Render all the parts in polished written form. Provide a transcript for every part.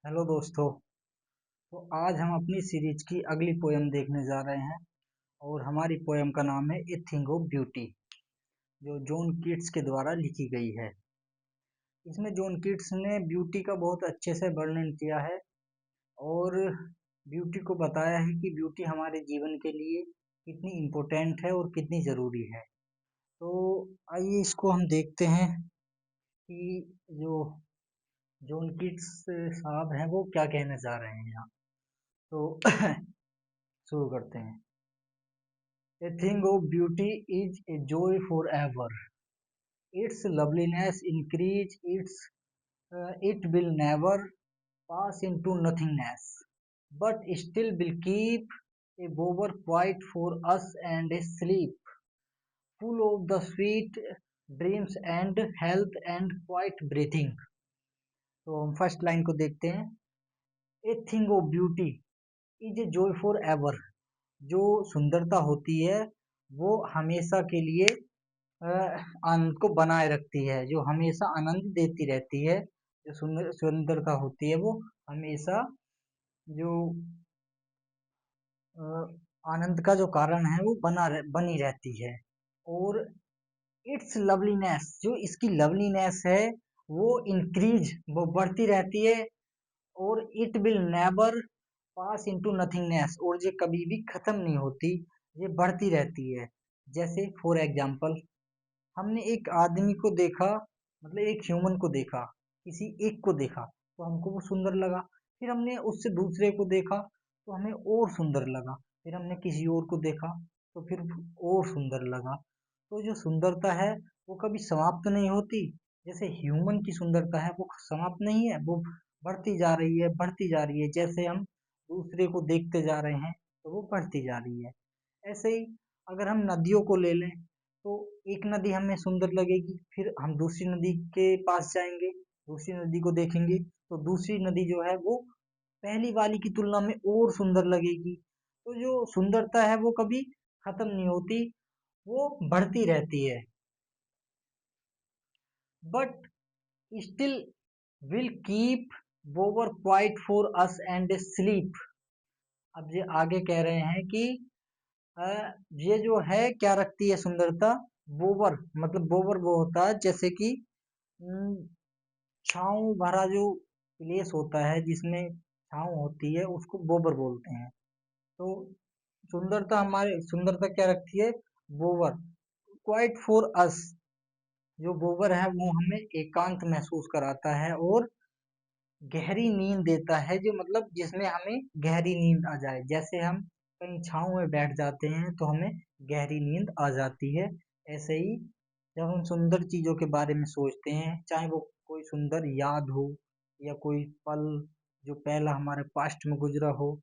Hello दोस्तों। तो आज हम अपनी सीरीज की अगली पोयम देखने जा रहे हैं और हमारी पोयम का नाम है ए थिंग ऑफ ब्यूटी, जो जॉन कीट्स के द्वारा लिखी गई है। इसमें जॉन कीट्स ने ब्यूटी का बहुत अच्छे से वर्णन किया है और ब्यूटी को बताया है कि ब्यूटी हमारे जीवन के लिए कितनी इम्पोर्टेंट है और कितनी ज़रूरी है। तो आइए इसको हम देखते हैं कि जो जॉन कीट्स साहब हैं वो क्या कहना चाह रहे हैं यहाँ। तो शुरू करते हैं। A thing of beauty is a joy forever. Its loveliness increase, it will never pass into nothingness, but still will keep a bower quiet for us and a sleep, full of the sweet dreams and health and quiet breathing. तो हम first line को देखते हैं। A thing of beauty is a joy for ever. जो सुंदरता होती है वो हमेशा के लिए आनंद को बनाए रखती है, जो हमेशा आनंद देती रहती है। जो सुंदरता होती है वो हमेशा जो अ, आनंद का जो कारण है वो बनी रहती है। और इट्स लवलीनेस, जो इसकी लवलीनेस है वो इंक्रीज, वो बढ़ती रहती है। और it will never pass into nothingness, और ये कभी भी खत्म नहीं होती, ये बढ़ती रहती है। जैसे फॉर एग्जांपल, हमने एक आदमी को देखा, मतलब एक ह्यूमन को देखा, किसी एक को देखा तो हमको वो सुंदर लगा। फिर हमने उससे दूसरे को देखा तो हमें और सुंदर लगा। फिर हमने किसी और को देखा तो फिर और सुंदर लगा। तो जो सुंदरता है वो कभी समाप्त नहीं होती। जैसे ह्यूमन की सुंदरता है वो समाप्त नहीं है, वो बढ़ती जा रही है, बढ़ती जा रही है। जैसे हम दूसरे को देखते जा रहे हैं तो वो बढ़ती जा रही है। ऐसे ही अगर हम नदियों को ले लें तो एक नदी हमें सुंदर लगेगी, फिर हम दूसरी नदी के पास जाएंगे, दूसरी नदी को देखेंगे तो दूसरी नदी जो है वो पहली वाली की तुलना में और सुंदर लगेगी। तो जो सुंदरता है वो कभी खत्म नहीं होती, वो बढ़ती रहती है। But still will keep बोवर quiet for us and sleep. अब ये आगे कह रहे हैं कि अ, ये जो है क्या रखती है सुंदरता। बोवर, मतलब बोवर वो होता है जैसे कि छाँव भरा जो प्लेस होता है जिसमें छाँव होती है उसको बोबर बोलते हैं। तो सुंदरता क्या रखती है, बोवर क्वाइट फॉर अस। जो बोबर है वो हमें एकांत महसूस कराता है और गहरी नींद देता है, जो मतलब जिसमें हमें गहरी नींद आ जाए। जैसे हम कहीं छाँव में बैठ जाते हैं तो हमें गहरी नींद आ जाती है। ऐसे ही जब हम सुंदर चीज़ों के बारे में सोचते हैं, चाहे वो कोई सुंदर याद हो या कोई पल जो पहला हमारे पास्ट में गुजरा हो,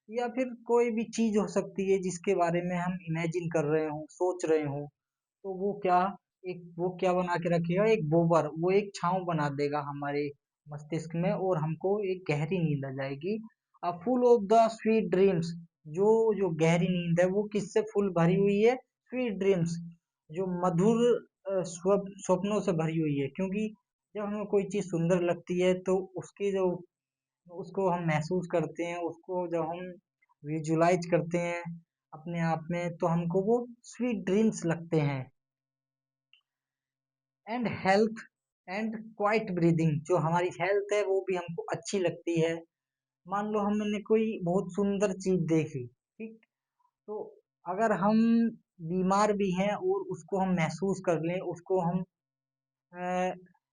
या फिर कोई भी चीज़ हो सकती है जिसके बारे में हम इमेजिन कर रहे हो, सोच रहे हो, तो वो क्या बना के रखेगा, एक बोबर, वो एक छाँव बना देगा हमारे मस्तिष्क में और हमको एक गहरी नींद आ जाएगी। Full of the sweet dreams. जो जो गहरी नींद है वो किससे फुल भरी हुई है, स्वीट ड्रीम्स, जो मधुर स्वप्नों से भरी हुई है। क्योंकि जब हमें कोई चीज़ सुंदर लगती है तो उसकी जो उसको हम महसूस करते हैं, उसको जब हम विजुलाइज करते हैं अपने आप में तो हमको वो स्वीट ड्रीम्स लगते हैं। And health and quite breathing, जो हमारी हेल्थ है वो भी हमको अच्छी लगती है। मान लो हमने कोई बहुत सुंदर चीज देखी, ठीक, तो अगर हम बीमार भी हैं और उसको हम महसूस कर लें, उसको हम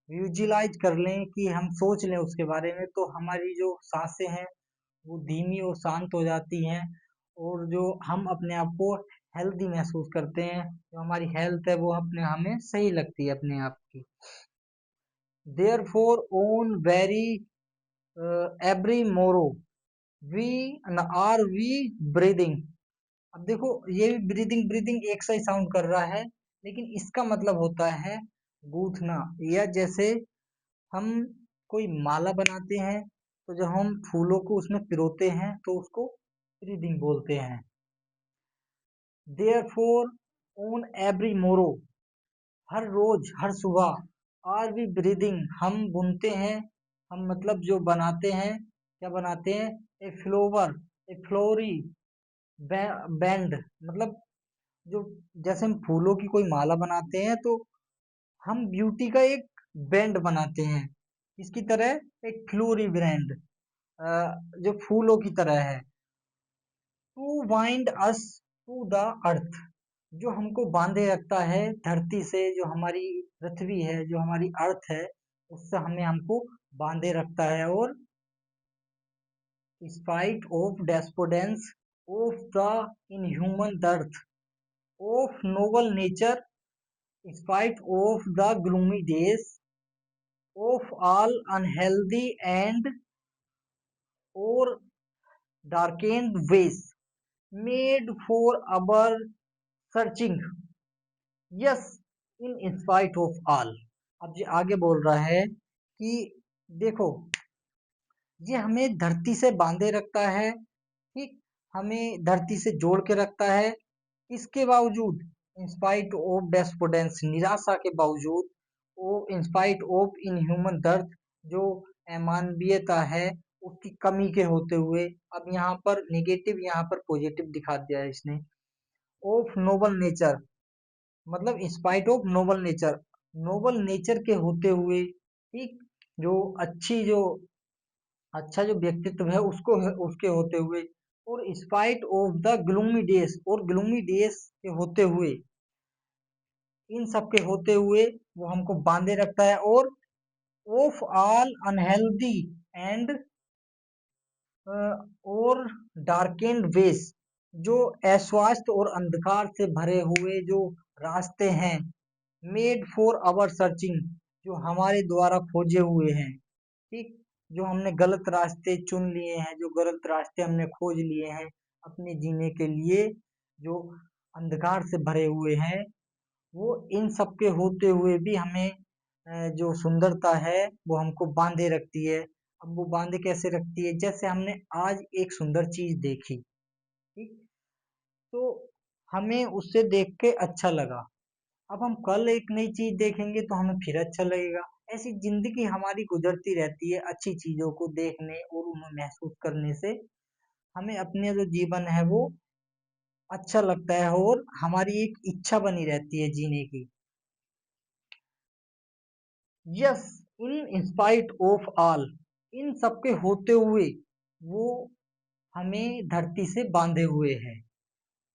विजुलाइज कर लें कि हम सोच लें उसके बारे में, तो हमारी जो सांसें हैं वो धीमी और शांत हो जाती हैं। और जो हम अपने आप को हेल्दी महसूस करते हैं, जो हमारी हेल्थ है वो अपने हमें सही लगती है अपने आप की। Therefore, on very every morrow, we are we breathing। अब देखो ये भी ब्रीदिंग ब्रीदिंग एक सा ही साउंड कर रहा है, लेकिन इसका मतलब होता है गूंथना। या जैसे हम कोई माला बनाते हैं तो जब हम फूलों को उसमें पिरोते हैं तो उसको ब्रीदिंग बोलते हैं। Therefore, on every morrow, हर रोज हर सुबह, आर वी ब्रीदिंग, हम बुनते हैं, हम मतलब जो बनाते हैं, क्या बनाते हैं? A flower, a floral band, मतलब जो जैसे हम फूलों की कोई माला बनाते हैं तो हम ब्यूटी का एक बैंड बनाते हैं, इसकी तरह एक फ्लोरी ब्रांड जो फूलों की तरह है। To wind us to the earth, जो हमको बांधे रखता है धरती से, जो हमारी पृथ्वी है, जो हमारी अर्थ है, उससे हमें हमको बांधे रखता है। और spite of despondence of the inhuman dearth of noble nature, spite of the gloomy days of all unhealthy and or darkened ways made for our searching, yes, in spite of all। अब ये आगे बोल रहा है कि देखो, ये हमें धरती से बांधे रखता है, ठीक, हमें धरती से जोड़ के रखता है। इसके बावजूद, इंस्पाइट ऑफ डेस्पोडेंस, निराशा के बावजूद, वो इंस्पाइट ऑफ इनह्यूमन दर्द, जो अमानवीयता है उसकी कमी के होते हुए, अब यहाँ पर नेगेटिव, यहाँ पर पॉजिटिव दिखा दिया है इसने। ऑफ नोबल नेचर, मतलब in spite of noble nature, Nobel nature के होते हुए, ठीक, जो अच्छा जो व्यक्तित्व है उसको उसके होते हुए, और spite of the gloomy days, और ग्लूमी डेज के होते हुए, इन सब के होते हुए वो हमको बांधे रखता है। और ऑफ ऑल अनहेल्दी एंड और डार्केंड वेज, जो अस्वास्थ्य और अंधकार से भरे हुए जो रास्ते हैं, मेड फॉर आवर सर्चिंग, जो हमारे द्वारा खोजे हुए हैं, ठीक, जो हमने गलत रास्ते चुन लिए हैं, जो गलत रास्ते हमने खोज लिए हैं अपने जीने के लिए, जो अंधकार से भरे हुए हैं, वो इन सब के होते हुए भी हमें जो सुंदरता है वो हमको बांधे रखती है। अब वो बांधे कैसे रखती है? जैसे हमने आज एक सुंदर चीज देखी, ठीक, तो हमें उससे देख के अच्छा लगा, अब हम कल एक नई चीज देखेंगे तो हमें फिर अच्छा लगेगा। ऐसी जिंदगी हमारी गुजरती रहती है, अच्छी चीजों को देखने और उन्हें महसूस करने से हमें अपने जो जीवन है वो अच्छा लगता है, और हमारी एक इच्छा बनी रहती है जीने की। Yes, in spite of all, इन सब के होते हुए वो हमें धरती से बांधे हुए है।